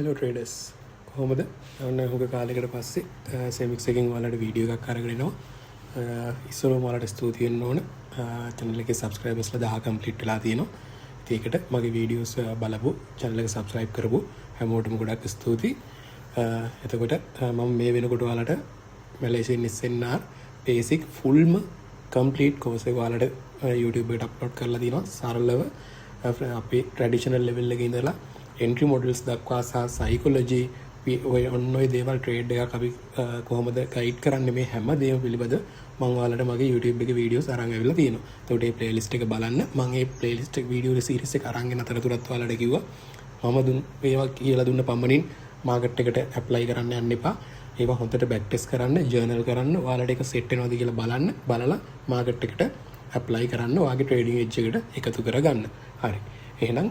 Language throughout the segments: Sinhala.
හෙලෝ ට්‍රේඩර්ස් කොහොමද ඔන්න හුඟ කාලෙකට පස්සේ සෙමික්ස් එකෙන් ඔයාලට වීඩියෝ එකක් අරගෙන එනවා ඉස්සෙල්ලාම ඔයාලට ස්තුති වෙන්න ඕන channel එකේ subscribersලා 1000 complete වෙලා තියෙනවා ඒකට මගේ වීඩියෝස් බලපු channel එක subscribe කරපු හැමෝටම ගොඩක් ස්තුතියි එතකොට මම මේ වෙනකොට ඔයාලට Malaysian SNR basic fullම complete course එක ඔයාලට YouTube එකට upload කරලා තියෙනවා සරලව අපේ traditional level එකේ ඉඳලා entry models දක්වා සහ psychology ඔය ඔන්න ඔය දේවල් trade එකක් අපි කොහොමද guide කරන්නේ මේ හැම දේම පිළිබඳ මම ඔයාලට මගේ YouTube එකේ videos අරන් ආවිල්ලා තියෙනවා. ඒකට මේ playlist එක බලන්න මම මේ playlist එක video series එක අරන් එන අතරතුරත් ඔයාලට කිව්වා මම මේවා කියලා දුන්න පමණින් market එකට apply කරන්න යන්න එපා. ඒවා හොඳට back test කරන්න, journal කරන්න, ඔයාලට ඒක set වෙනවද කියලා බලලා market එකට apply කරන්න, ඔයාගේ trading edge එකට එකතු කරගන්න. හරි. එහෙනම්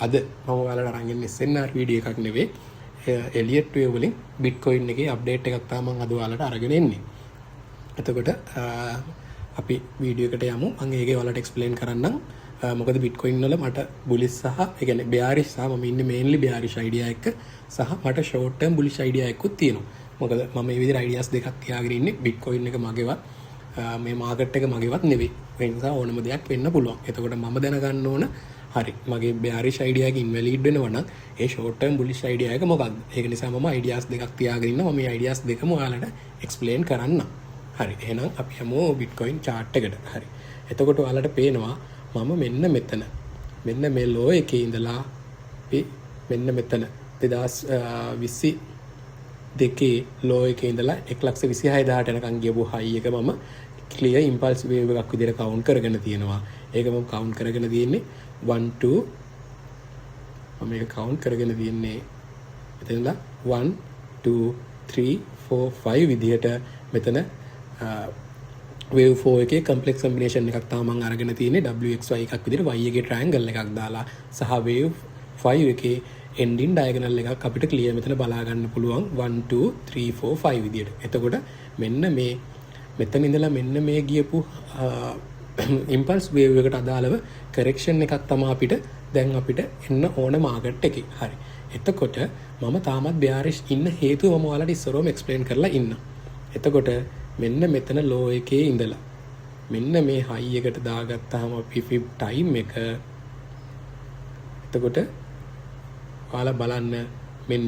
අද මම ඔයාලට අරන් ඉන්නේ SNR වීඩියෝ එකක් නෙවෙයි එලියට් වේව් වලින් Bitcoin එකේ අප්ඩේට් එකක් තමයි මම අද ඔයාලට අරගෙන එන්නේ. එතකොට අපි වීඩියෝ එකට යමු. මම ඒකේ ඔයාලට එක්ස්ප්ලেইন කරන්නම්. මොකද Bitcoin වල මට bullish සහ ඒ කියන්නේ bearish සහ මම ඉන්නේ mainly bearish idea එක සහ මට short term bullish idea එකකුත් තියෙනවා. මොකද මම මේ විදිහට ideas දෙකක් තියාගෙන ඉන්නේ Bitcoin එක මගේවත් මේ market එක මගේවත් නෙවෙයි. ඒ නිසා ඕනම දෙයක් වෙන්න පුළුවන්. එතකොට මම දැනගන්න ඕන හරි මගේ bearish idea එක invalid වෙනවා නම් ඒ short term bullish idea එක මොකක්ද? ඒක නිසා මම ideas දෙකක් තියාගෙන ඉන්නවා. මම මේ ideas දෙකම ඔයාලට explain කරන්න. හරි. එහෙනම් අපි යමු Bitcoin chart එකට. හරි. එතකොට ඔයාලට පේනවා මම මෙන්න මේ low එකේ ඉඳලා මෙන්න මෙතන 2022 low එකේ ඉඳලා 1,26,000ට යනකම් ගියපු high එක මම clear impulse wave එකක් විදිහට count කරගෙන තියෙනවා. ඒක මම count කරගෙන තියෙන්නේ 1 2 මම මේක count කරගෙන තියෙන්නේ මෙතනලා 1 2 3 4 5 විදිහට මෙතන wave 4 එකේ complex combination එකක් තමයි මම අරගෙන තියෙන්නේ WXY එකක් විදිහට y එකේ triangle එකක් දාලා සහ wave 5 එකේ ending diagonal එකක් අපිට clear මෙතන බලා ගන්න පුළුවන් 1 2 3 4 5 විදිහට. එතකොට මෙන්න මේ මෙතන ඉඳලා මෙන්න මේ ගියපු impulse wave එකට අදාළව correction එකක් තමයි අපිට දැන් අපිට එන්න ඕන market එකේ. හරි. එතකොට මම තාමත් bearish ඉන්න හේතුව මම ඔයාලට ඉස්සරවම explain කරලා ඉන්නවා. එතකොට මෙන්න මෙතන low එකේ ඉඳලා මෙන්න මේ high එකට දාගත්තාම අපි fib time එක එතකොට ඔයාලා බලන්න මෙන්න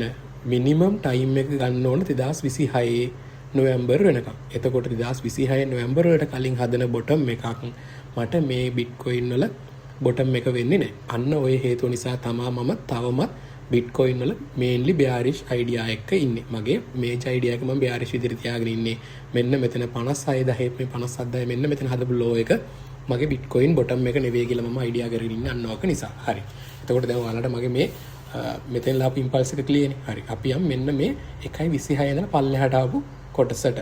minimum time එක ගන්න ඕන 2026 නොවැම්බර් වෙනකම්. එතකොට 2026 නොවැම්බර් වලට කලින් හදන bottom එකක් මට මේ Bitcoin වල bottom එක වෙන්නේ නැහැ. අන්න ওই හේතුව නිසා තමයි මම තවමත් Bitcoin වල mainly bearish idea එක ඉන්නේ. මගේ major idea එක මම bearish විදිහට තියාගෙන ඉන්නේ. මෙන්න මෙතන 56000 මේ 57000 මෙන්න මෙතන හදපු low එක මගේ Bitcoin bottom එක නෙවෙයි කියලා මම idea කරගෙන ඉන්නේ අන්න ඕක නිසා. හරි. එතකොට දැන් ඔයාලට මගේ මේ මෙතන ලාපු impulse එක clear නේ. හරි. අපි යම් මෙන්න මේ 1.26 ඉඳලා පල්ලෙහාට ආපු කොටසට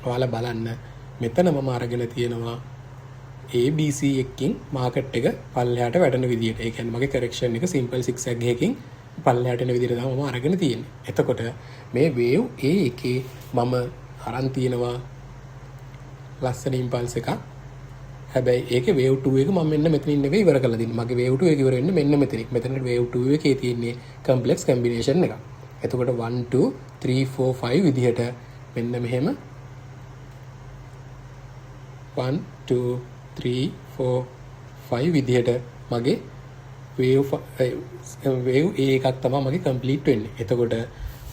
ඔයාලා බලන්න මෙතන මම අරගෙන තියෙනවා ABC එකකින් මාකට් එක පල්ලෙහාට වැටෙන විදියට. ඒ කියන්නේ මගේ correction එක simple zigzag එකකින් පල්ලෙහාට එන විදියට තමයි මම අරගෙන තියෙන්නේ. එතකොට මේ wave A එකේ මම අරන් තියෙනවා ලස්සන impulse එකක්. හැබැයි ඒකේ wave 2 එක මම මෙන්න මෙතනින් නෙවෙයි ඉවර කරලා දෙන්නේ. මගේ wave 2 එක ඉවර වෙන්නේ මෙන්න මෙතනින්. මෙතන wave 2 එකේ තියෙන්නේ complex combination එකක්. එතකොට 1 2 3 4 5 විදිහට මෙන්න මෙහෙම 1 2 3 4 5 විදිහට මගේ wave A එකක් තමයි මගේ complete වෙන්නේ. එතකොට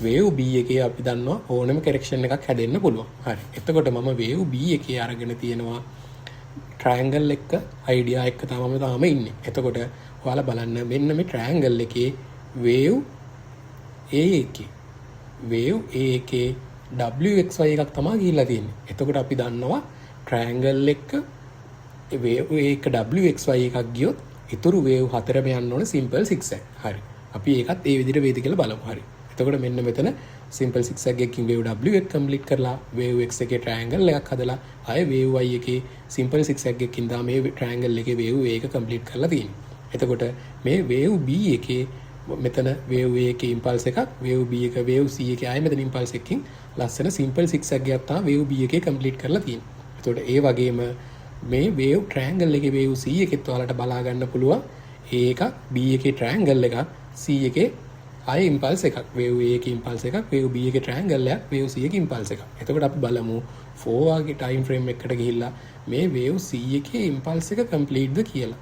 wave B එකේ අපි දන්නවා ඕනම correction එකක් හැදෙන්න පුළුවන්. හරි. එතකොට මම wave B එකේ අරගෙන තියෙනවා triangle එක idea එක තමයි තාම ඉන්නේ. එතකොට ඔයාලා බලන්න මෙන්න මේ triangle එකේ wave A එකේ WXY එකක් තමයි ගිහිල්ලා තියෙන්නේ. එතකොට අපි දන්නවා triangle එක wave එක WXY එකක් ගියොත් ඊතුරු wave හතරම යන්න ඕන simple zigzag. හරි. අපි ඒකත් ඒ විදිහට වේද කියලා බලමු. හරි. එතකොට මෙන්න මෙතන simple zigzag එකකින් wave W එක complete කරලා wave X එකේ triangle එකක් හදලා ආයෙ wave Y එකේ simple zigzag එකකින් දා මේ triangle එකේ wave A එක complete කරලා තියෙන්නේ. එතකොට මේ wave B එකේ මෙතන wave A එකේ impulse එකක් wave B එක wave C එකේ ආයෙ මෙතන impulse එකකින් ලස්සන simple zigzag එකක් තමයි wave B එකේ complete කරලා තියෙන්නේ. එතකොට ඒ වගේම මේ wave triangle එකේ wave C එකෙත් ඔයාලට බලා ගන්න පුළුවන්. ඒක B එකේ triangle එකක් C එකේ ආයේ ඉම්පල්ස් එකක් වේව් A එකේ ඉම්පල්ස් එකක් වේව් B එකේ ට්‍රයැන්ගල් එකක් වේව් C එකේ ඉම්පල්ස් එකක්. එතකොට අපි බලමු 4 වගේ ටයිම් ෆ්‍රේම් එකකට ගිහිල්ලා මේ වේව් C එකේ ඉම්පල්ස් එක කම්ප්ලීට්ද කියලා.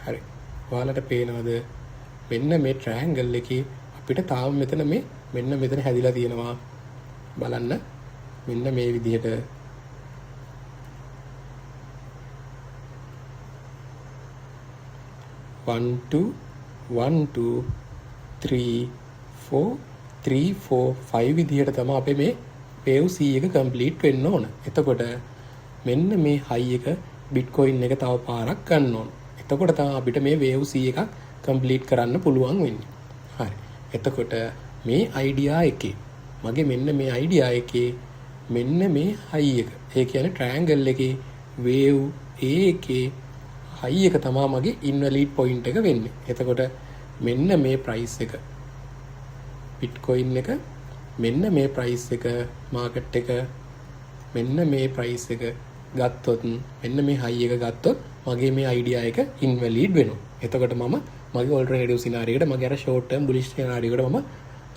හරි. ඔයාලට පේනවද මෙන්න මේ ට්‍රයැන්ගල් එකේ අපිට තාම මෙතන මෙන්න මෙතන හැදිලා තියෙනවා. බලන්න මෙන්න මේ විදිහට 1 2 1 2 3 4 3 4 5 විදිහට තමයි අපේ මේ වේව් C එක කම්ප්ලීට් වෙන්න ඕන. එතකොට මෙන්න මේ හයි එක බිට්කොයින් එක තව පාරක් ගන්න ඕන. එතකොට තමයි අපිට මේ වේව් C එකක් කම්ප්ලීට් කරන්න පුළුවන් වෙන්නේ. හරි. එතකොට මේ අයිඩියා එකේ මගේ මෙන්න මේ අයිඩියා එකේ මෙන්න මේ හයි එක. ඒ කියන්නේ ට්‍රයැන්ගල් එකේ වේව් A එකේ හයි එක තමයි මගේ ඉන්වැලිඩ් පොයින්ට් එක වෙන්නේ. එතකොට මෙන්න මේ ප්‍රයිස් එක බිට්කොයින් එක මෙන්න මේ ප්‍රයිස් එක මාකට් එක මෙන්න මේ ප්‍රයිස් එක ගත්තොත් මෙන්න මේ හයි එක ගත්තොත් මගේ මේ අයිඩියා එක ඉන්වැලිඩ් වෙනවා. එතකොට මම මගේ ඔල්ටර්නේටිව් සිනාරියෝ එකට මගේ අර ෂෝට් ටර්ම් බුලිෂ් සිනාරියෝ එකට මම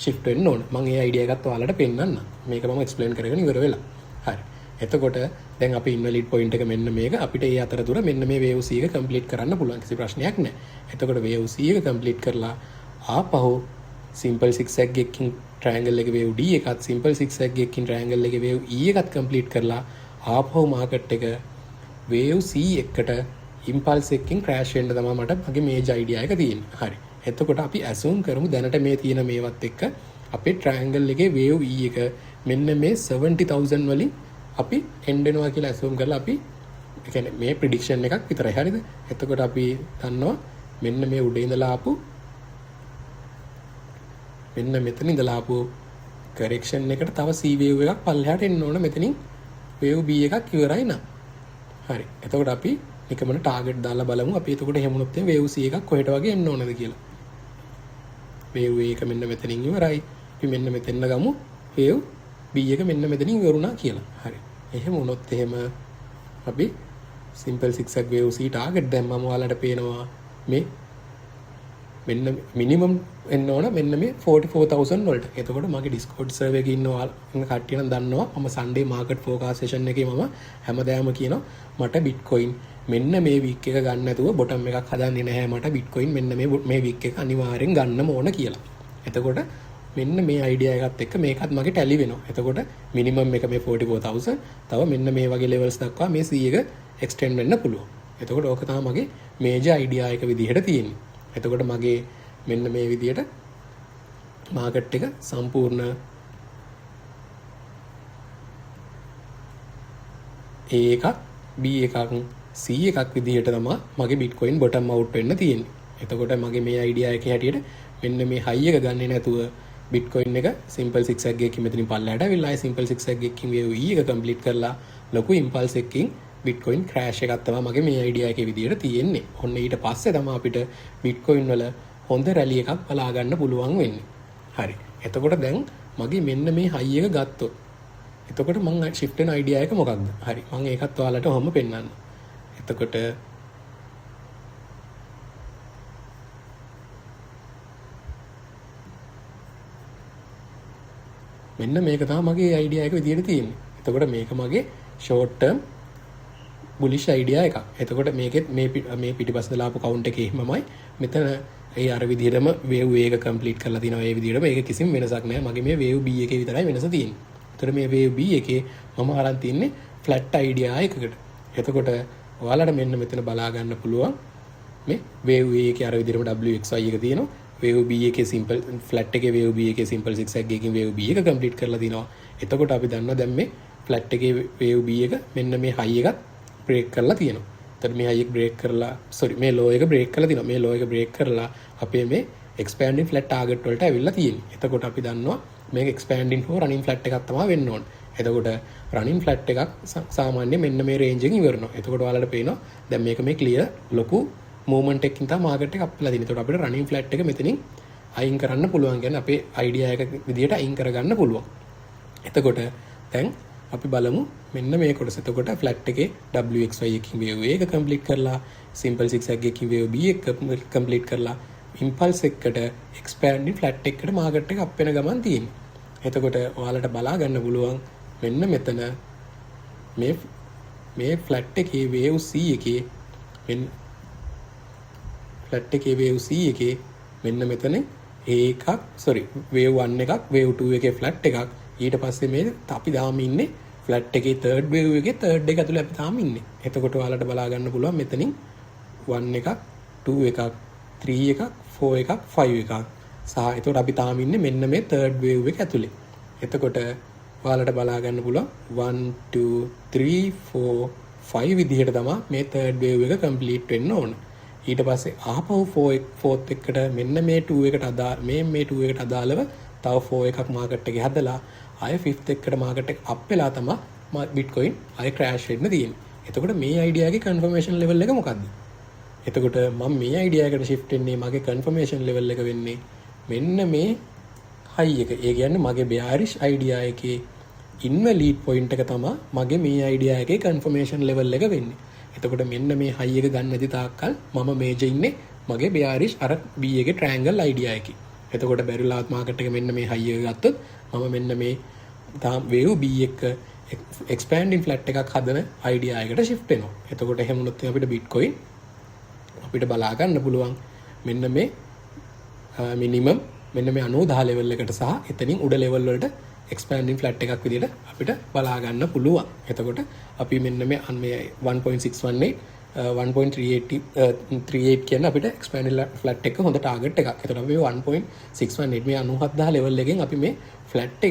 shift වෙන්න ඕන. මම ඒ අයිඩියා එකත් ඔයාලට පෙන්නන්න. මේක මම එක්ස්ප්ලেইন කරගෙන ඉවර වෙලා. හරි. එතකොට දැන් අපි ඉන්වැලිඩ් පොයින්ට් එක මෙන්න මේක අපිට ඒ අතරතුර මෙන්න මේ වේව් C එක කම්ප්ලීට් කරන්න පුළුවන්. කිසි ප්‍රශ්නයක් නැහැ. එතකොට වේව් C එක කම්ප්ලීට් කරලා ආපහු සිම්පල් සිග්සැග් එකකින් ට්‍රයැන්ගල් එකේ වේව් D එකත් සිම්පල් සිග්සැග් එකකින් ට්‍රයැන්ගල් එකේ වේව් E එකත් කම්ප්ලීට් කරලා ආපහු මාකට් එක වේව් C එකට ඉම්පල්ස් එකකින් ක්‍රෑෂ් වෙන්න තමයි මට මගේ මේජ් අයිඩියා එක තියෙන්නේ. හරි. එතකොට අපි ඇසුම් කරමු දැනට මේ තියෙන මේවත් එක්ක අපේ ට්‍රයැන්ගල් එකේ වේව් E එක මෙන්න මේ 70000 වලින් අපි එන්ඩ් වෙනවා කියලා ඇසුම් කරලා අපි ඒ කියන්නේ මේ ප්‍රෙඩික්ෂන් එකක් විතරයි. හරිද? එතකොට අපි දන්නවා මෙන්න මේ උඩ ඉඳලා ආපු මෙන්න මෙතන ඉඳලා ආපු කරෙක්ෂන් එකට තව C වේව් එකක් පල්ලෙහාට එන්න ඕන මෙතනින් වේව් B එකක් ඉවරයි නම්. හරි. එතකොට අපි එකමන ටාගට් දාලා බලමු අපි එතකොට එහෙමුණොත් වේව් C එකක් කොහෙට වගේ එන්න ඕනද කියලා. වේව් A එක මෙන්න මෙතනින් ඉවරයි. අපි මෙන්න මෙතෙන්න ගමු. වේව් B එක මෙන්න මෙතනින් ඉවරුණා කියලා. හරි. එහෙම වුණොත් එහෙම අපි simple zigzag wave C target දැම්මම ඔයාලට පේනවා මේ මෙන්න මිනිමම් එන්න ඕන මෙන්න මේ 44000 වලට. එතකොට මගේ Discord server එකේ ඉන්නවා කට්ටිය නම් දන්නවා මම Sunday market forecast session එකේ මම හැමදාම කියනවා මට Bitcoin මෙන්න මේ week එක ගන්න නැතුව bottom එකක් හදන්නේ නැහැ මට Bitcoin මෙන්න මේ week එක අනිවාර්යෙන් ගන්නම ඕන කියලා. එතකොට මෙන්න මේ idea එකත් එක්ක මේකත් මගේ tally වෙනවා. එතකොට minimum එක මේ 44000 තව මෙන්න මේ වගේ levels දක්වා මේ C එක extend වෙන්න පුළුවන්. එතකොට ඕක තමයි මගේ major idea එක විදිහට තියෙන්නේ. එතකොට මගේ මෙන්න මේ විදිහට මාකට් එක සම්පූර්ණ A එකක් B එකක් C එකක් විදිහට තමයි මගේ Bitcoin bottom out වෙන්න තියෙන්නේ. එතකොට මගේ මේ idea එකේ හැටියට මෙන්න මේ high එක ගන්නේ නැතුව Bitcoin එක simple zigzag එකකින් මෙතනින් පල්ලෙහාට අවිල්ලා ආයි simple zigzag එකකින් wave E එක complete කරලා ලොකු impulse එකකින් Bitcoin crash එකක් තමයි මගේ මේ idea එකේ විදිහට තියෙන්නේ. ඔන්න ඊට පස්සේ තමයි අපිට Bitcoin වල හොඳ රැලි එකක් බලා ගන්න පුළුවන් වෙන්නේ. හරි. එතකොට දැන් මගේ මෙන්න මේ high එක ගත්තොත් එතකොට මම shift වෙන idea එක මොකක්ද? හරි. මම ඒකත් ඔයාලට ඔහොම පෙන්නන්න. එතකොට මෙන්න මේක තමයි මගේ idea එක විදිහට තියෙන්නේ. එතකොට මේක මගේ short term bullish idea එකක්. එතකොට මේකෙත් මේ පිටිපස්සට ලාපු count එකේ එහෙමමයි. මෙතන ඒ අර විදිහටම wave A එක complete කරලා තිනවා. ඒ විදිහටම ඒක කිසිම වෙනසක් නැහැ. මගේ මේ wave B එකේ විතරයි වෙනස තියෙන්නේ. එතකොට මේ wave B එකේ මම අරන් තින්නේ flat idea එකකට. එතකොට ඔයාලට මෙන්න මෙතන බලා ගන්න පුළුවන් මේ wave A එකේ අර විදිහටම WXY එක තියෙනවා. wave B එකේ simple flat එකේ wave B එකේ simple zigzag එකකින් wave B එක complete කරලා තිනවා. එතකොට අපි දන්නවා දැන් මේ flat එකේ wave B එක මෙන්න මේ high එකත් break කරලා තියෙනවා. එතකොට මේ high එක break කරලා මේ low එක break කරලා තිනවා. මේ low එක break කරලා අපේ මේ expanding flat target වලට ඇවිල්ලා තියෙන්නේ. එතකොට අපි දන්නවා මේක expanding හෝ running flat එකක් තමයි වෙන්න ඕනේ. එතකොට running flat එකක් සාමාන්‍යයෙන් මෙන්න මේ range එකකින් ඉවරනවා. එතකොට ඔයාලට පේනවා දැන් මේක මේ clear ලොකු මූවමන්ට් එකකින් තමයි මාකට් එක අප් වෙලා තියෙන්නේ. ඒතකොට අපිට රනින් ෆ්ලැට් එක මෙතනින් අයින් කරන්න පුළුවන්. කියන්නේ අපේ අයිඩියා එක විදියට අයින් කරගන්න පුළුවන්. එතකොට දැන් අපි බලමු මෙන්න මේ කොටස. එතකොට ෆ්ලැට් එකේ WXY එකකින් වේව් A එක කම්ප්ලීට් කරලා සිම්පල් zigzag එකකින් වේව් B එක කම්ප්ලීට් කරලා ඉම්පල්ස් එකකට එක්ස්පෑන්ඩින් ෆ්ලැට් එකකට මාකට් එක අප් වෙන ගමන් තියෙන්නේ. එතකොට ඔයාලට බලා ගන්න පුළුවන් මෙන්න මෙතන මේ ෆ්ලැට් එකේ වේව් C එකේ මෙන්න ෆ්ලැට් එකේ වේව් C එකේ මෙන්න මෙතන එකක් වේව් 1 එකක් වේව් 2 එකේ ෆ්ලැට් එකක් ඊට පස්සේ මේ අපි දාම ඉන්නේ ෆ්ලැට් එකේ තර්ඩ් වේව් එකේ තර්ඩ් එක ඇතුලේ අපි තාම ඉන්නේ. එතකොට ඔයාලට බලා ගන්න පුළුවන් මෙතනින් 1 එකක් 2 එකක් 3 එකක් 4 එකක් 5 එකක් සහ එතකොට අපි තාම ඉන්නේ මෙන්න මේ තර්ඩ් වේව් එක ඇතුලේ. එතකොට ඔයාලට බලා ගන්න පුළුවන් 1 2 3 4 5 විදිහට තමයි මේ තර්ඩ් වේව් එක කම්ප්ලීට් වෙන්න ඕන. ඊට පස්සේ ආපහු 4th එකට මෙන්න මේ 2 එකට මේ 2 එකට අදාළව තව 4 එකක් මාකට් එකේ හදලා ආයෙ 5th එකට මාකට් එක අප් වෙලා තමයි බිට්කොයින් ආයෙ ක්‍රෑෂ් වෙන්න තියෙන්නේ. එතකොට මේ අයිඩියා එකේ කන්ෆර්මේෂන් ලෙවල් එක මොකද්ද? එතකොට මම මේ අයිඩියා එකට shift වෙන්නේ මගේ කන්ෆර්මේෂන් ලෙවල් එක වෙන්නේ මෙන්න මේ high එක. ඒ කියන්නේ මගේ bearish අයිඩියා එකේ ඉන්වැලිඩ් පොයින්ට් එක තමයි මගේ මේ අයිඩියා එකේ කන්ෆර්මේෂන් ලෙවල් එක වෙන්නේ. එතකොට මෙන්න මේ high එක ගන්න නැති තාක්කල් මම මේජර් ඉන්නේ මගේ bearish අර B එකේ triangle අයිඩියා එකේ. එතකොට බැරිලාත් මාකට් එක මෙන්න මේ high එක ගත්තොත් මම මෙන්න මේ වේව් B එක expanding flat එකක් හදන අයිඩියා එකට shift වෙනවා. එතකොට එහෙම වුණොත් අපිට bitcoin අපිට බලා ගන්න පුළුවන් මෙන්න මේ minimum මෙන්න මේ 90 level එකට සහ එතනින් උඩ level වලට expanding flat එකක් විදිහට අපිට බලා ගන්න පුළුවන්. එතකොට අපි මෙන්න මේ 1.618 1.38 කියන්නේ අපිට expanding flat එක හොඳ target එකක්. එතකොට අපි 1.618 මේ 97000 level එකෙන් අපි මේ flat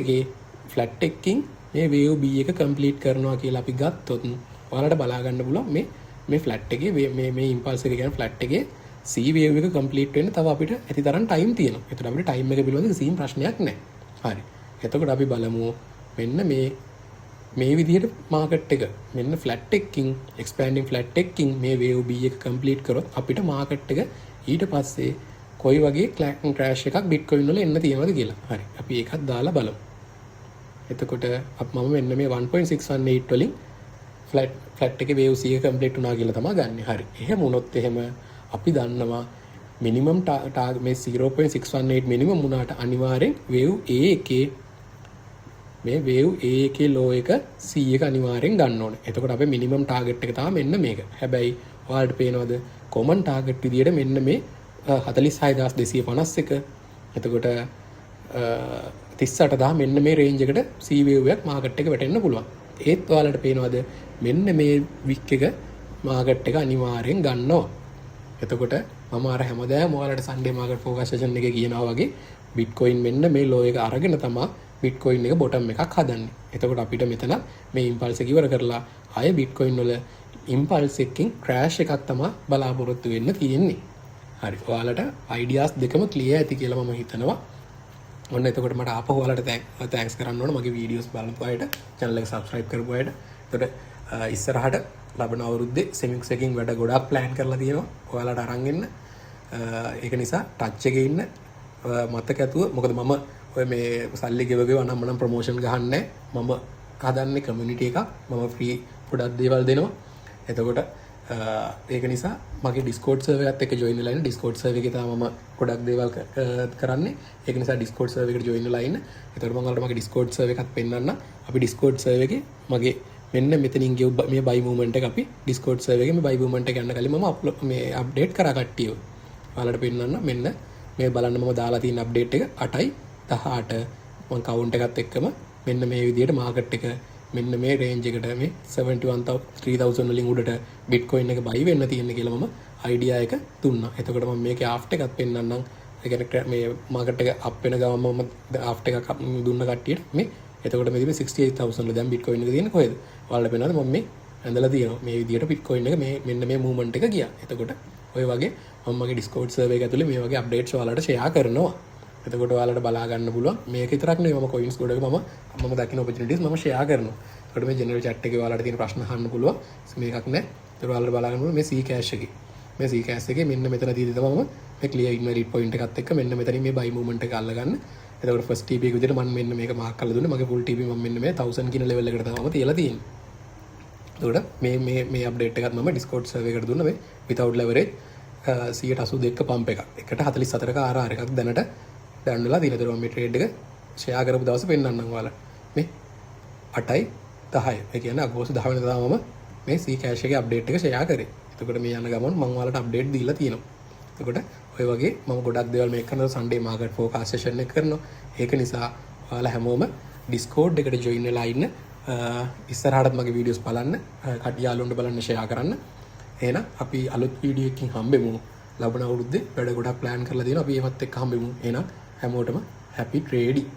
එකකින් මේ wave B එක complete කරනවා කියලා අපි ගත්තොත් ඔයාලට බලා ගන්න පුළුවන් මේ flat එකේ මේ impulse එක කියන්නේ flat එකේ C wave එක complete වෙන්න තව අපිට ඇති තරම් time තියෙනවා. එතකොට අපිට time එක පිළිබඳව කිසිම ප්‍රශ්නයක් නැහැ. හරි. එතකොට අපි බලමු මෙන්න මේ විදිහට මාකට් එක මෙන්න ෆ්ලැට් එකකින් expanding flat එකකින් මේ wave B එක complete කරොත් අපිට මාකට් එක ඊට පස්සේ කොයි වගේ crash එකක් bitcoin වල එන්න තියෙනවද කියලා. හරි. අපි ඒකත් දාලා බලමු. එතකොට මම මෙන්න මේ 1.618 වලින් ෆ්ලැට් එකේ wave C එක complete වුණා කියලා තමයි ගන්නෙ. හරි. එහෙම වුණොත් එහෙම අපි දන්නවා minimum මේ 0.618 minimum වුණාට අනිවාර්යෙන් wave A එකේ මේ wave A එකේ low එක C එක අනිවාර්යෙන් ගන්න ඕනේ. එතකොට අපේ minimum target එක තමයි මෙන්න මේක. හැබැයි ඔයාලට පේනවද common target විදියට මෙන්න මේ 46251. එතකොට 38000 මෙන්න මේ range එකට C wave එකක් market එක වැටෙන්න පුළුවන්. ඒත් ඔයාලට පේනවද මෙන්න මේ wick එක market එක අනිවාර්යෙන් ගන්නවා. එතකොට මම අර හැමදාම ඔයාලට Sunday market focus session එකේ කියනවා වගේ bitcoin මෙන්න මේ low එක අරගෙන තමයි bitcoin එක bottom එකක් හදන්නේ. එතකොට අපිට මෙතන මේ impulse එක ඉවර කරලා ආයෙ bitcoin වල impulse එකකින් crash එකක් තමයි බලාපොරොත්තු වෙන්න තියෙන්නේ. හරි. ඔයාලට ideas දෙකම clear ඇති කියලා මම හිතනවා. ඔන්න එතකොට මට ආපහු ඔයාලට thanks කරන්න ඕන මගේ videos බලපු අයට, channel එක subscribe කරපු අයට. එතකොට ඉස්සරහට ලබන අවුරුද්දේ සෙමික්ස් එකකින් වැඩ ගොඩක් plan කරලා තියෙනවා. ඔයාලට අරන් එන්න. ඒක නිසා touch එකේ ඉන්න මතක ඇතුව මොකද මම ඔය මේ සල්ලි ගෙවගෙව නම් ප්‍රොමෝෂන් ගහන්නේ මම හදන්නේ කමියුනිටි එකක්. මම ෆ්‍රී ගොඩක් දේවල් දෙනවා. එතකොට ඒක නිසා මගේ Discord server එකත් එක්ක join වෙලා ඉන්න. Discord server එකේ තමයි මම ගොඩක් දේවල් කරන්නේ. ඒක නිසා Discord server එකට join වෙලා ඉන්න. එතකොට මම ඔයාලට මගේ Discord server එකත් පෙන්නන්න. අපි Discord server එකේ මගේ මෙන්න මෙතනින් ගෙව මේ buy movement එක අපි Discord server එකේ මේ buy movement එක යන්න කලින් මම මේ update කරා කට්ටියව. ඔයාලට පෙන්නන්න මෙන්න මේ බලන්න මම දාලා තියෙන update එක 8:18 මම count එකත් එක්කම මෙන්න මේ විදිහට market එක මෙන්න මේ range එකට මේ 713,000 වලින් උඩට bitcoin එක buy වෙන්න තියෙන කියලා මම idea එක දුන්නා. එතකොට මම මේකේ after එකත් පෙන්නන්නම්. ඒ කියන්නේ මේ market එක up වෙන ගමන් මම after එකක් දුන්න කට්ටියට මේ එතකොට මේ 68,000 වල දැන් bitcoin එක තියෙන්නේ කොහෙද? ඔයාලට පේනවද මම මේ ඇඳලා තියෙනවා. මේ විදිහට bitcoin එක මේ මෙන්න මේ movement එක ගියා. එතකොට ඔය වගේ මම මගේ Discord server එක ඇතුලේ මේ වගේ updates ඔයාලට share කරනවා. එතකොට ඔයාලට බලා ගන්න පුළුවන්. මේක විතරක් නෙවෙයි මම coins ගොඩක මම දකින්න opportunities මම share කරනවා. එතකොට මේ general chat එකේ ඔයාලට තියෙන ප්‍රශ්න අහන්න පුළුවන්. මේකක් නෑ. ඒතර ඔයාලට බලා ගන්න පුළුවන් මේ C cash එකේ. මේ Ccash එකේ මෙන්න මෙතනදී තමයි මේ clear invalid point එකත් එක්ක මෙන්න මෙතනින් මේ buy movement එක අල්ලගන්න. එතකොට first TP එක විදිහට මම මෙන්න මේක මාක් කරලා දුන්නා. මගේ full TP මම මෙන්න මේ 1000 කියන level එකට තමයි තියලා තියෙන්නේ. එතකොට මේ අප්ඩේට් එකත් මම Discord server එකට දුන්නා මේ without leverage 182 පම්ප් එකක්. එකට 44ක RR එකක් දැනට ඩවුන් වෙලා තියෙනවා. ඒතර මම මේ ට්‍රේඩ් එක ෂෙයා කරපු දවසේ පෙන්නන්නම් ඔයාලට. මේ 8යි 10. ඒ කියන්නේ අගෝස්තු 10 වෙනිදා මම මේ Ccash එකේ අප්ඩේට් එක ෂෙයා කරේ. එතකොට මේ යන ගමන් මම ඔයාලට අප්ඩේට් දීලා තියෙනවා. එතකොට ඔය වගේ මම ගොඩක් දේවල් මේක කරනවා. සන්ඩේ මාකට් ෆෝකාස් සෙෂන් එක කරනවා. ඒක නිසා ඔයාලා හැමෝම Discord එකට join වෙලා ඉන්න. ඉස්සරහටත් මගේ වීඩියෝස් බලන්න. කට්ටිය යාළුවන්ට බලන්න ෂෙයා කරන්න. එහෙනම් අපි අලුත් වීඩියෝ එකකින් හම්බෙමු. ලබන අවුරුද්දේ වැඩ ගොඩක් ප්ලෑන් කරලා තියෙනවා. අපි ඒවත් එක්ක හම්බෙමු. එහෙනම් හැමෝටම happy trading.